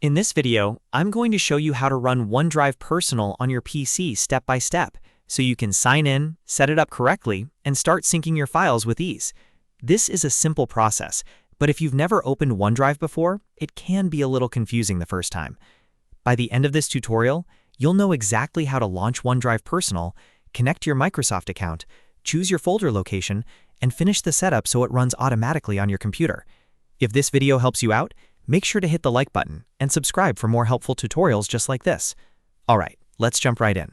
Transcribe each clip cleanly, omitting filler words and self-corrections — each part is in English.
In this video, I'm going to show you how to run OneDrive Personal on your PC step by step, so you can sign in, set it up correctly, and start syncing your files with ease. This is a simple process, but if you've never opened OneDrive before, it can be a little confusing the first time. By the end of this tutorial, you'll know exactly how to launch OneDrive Personal, connect to your Microsoft account, choose your folder location, and finish the setup so it runs automatically on your computer. If this video helps you out, make sure to hit the like button and subscribe for more helpful tutorials just like this. Alright, let's jump right in.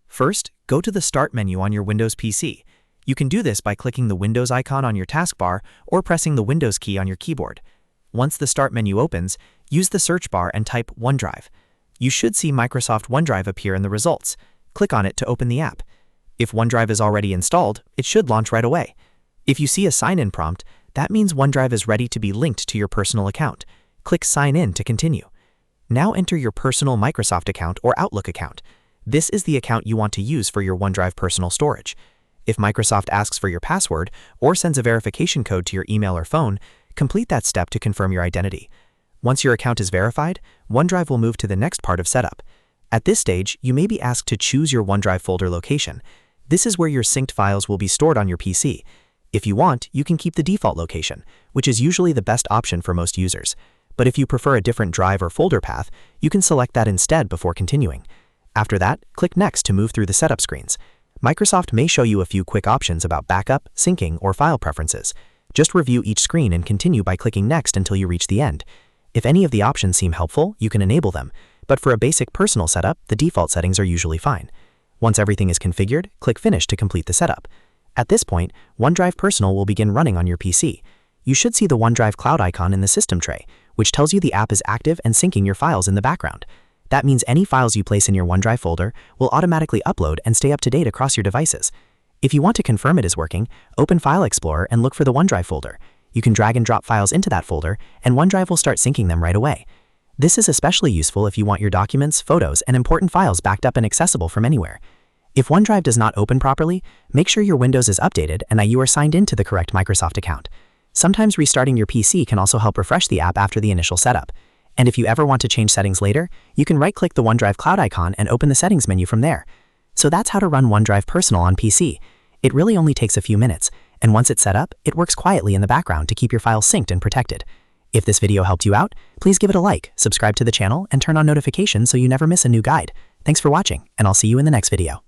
First, go to the Start menu on your Windows PC. You can do this by clicking the Windows icon on your taskbar or pressing the Windows key on your keyboard. Once the Start menu opens, use the search bar and type OneDrive. You should see Microsoft OneDrive appear in the results. Click on it to open the app. If OneDrive is already installed, it should launch right away. If you see a sign-in prompt, that means OneDrive is ready to be linked to your personal account. Click Sign In to continue. Now enter your personal Microsoft account or Outlook account. This is the account you want to use for your OneDrive personal storage. If Microsoft asks for your password or sends a verification code to your email or phone, complete that step to confirm your identity. Once your account is verified, OneDrive will move to the next part of setup. At this stage, you may be asked to choose your OneDrive folder location. This is where your synced files will be stored on your PC. If you want, you can keep the default location, which is usually the best option for most users. But if you prefer a different drive or folder path, you can select that instead before continuing. After that, click Next to move through the setup screens. Microsoft may show you a few quick options about backup, syncing, or file preferences. Just review each screen and continue by clicking Next until you reach the end. If any of the options seem helpful, you can enable them, but for a basic personal setup, the default settings are usually fine. Once everything is configured, click Finish to complete the setup. At this point, OneDrive Personal will begin running on your PC. You should see the OneDrive Cloud icon in the System tray, which tells you the app is active and syncing your files in the background. That means any files you place in your OneDrive folder will automatically upload and stay up to date across your devices. If you want to confirm it is working, open File Explorer and look for the OneDrive folder. You can drag and drop files into that folder, and OneDrive will start syncing them right away. This is especially useful if you want your documents, photos, and important files backed up and accessible from anywhere. If OneDrive does not open properly, make sure your Windows is updated and that you are signed into the correct Microsoft account. Sometimes restarting your PC can also help refresh the app after the initial setup. And if you ever want to change settings later, you can right-click the OneDrive Cloud icon and open the settings menu from there. So that's how to run OneDrive Personal on PC. It really only takes a few minutes, and once it's set up, it works quietly in the background to keep your files synced and protected. If this video helped you out, please give it a like, subscribe to the channel, and turn on notifications so you never miss a new guide. Thanks for watching, and I'll see you in the next video.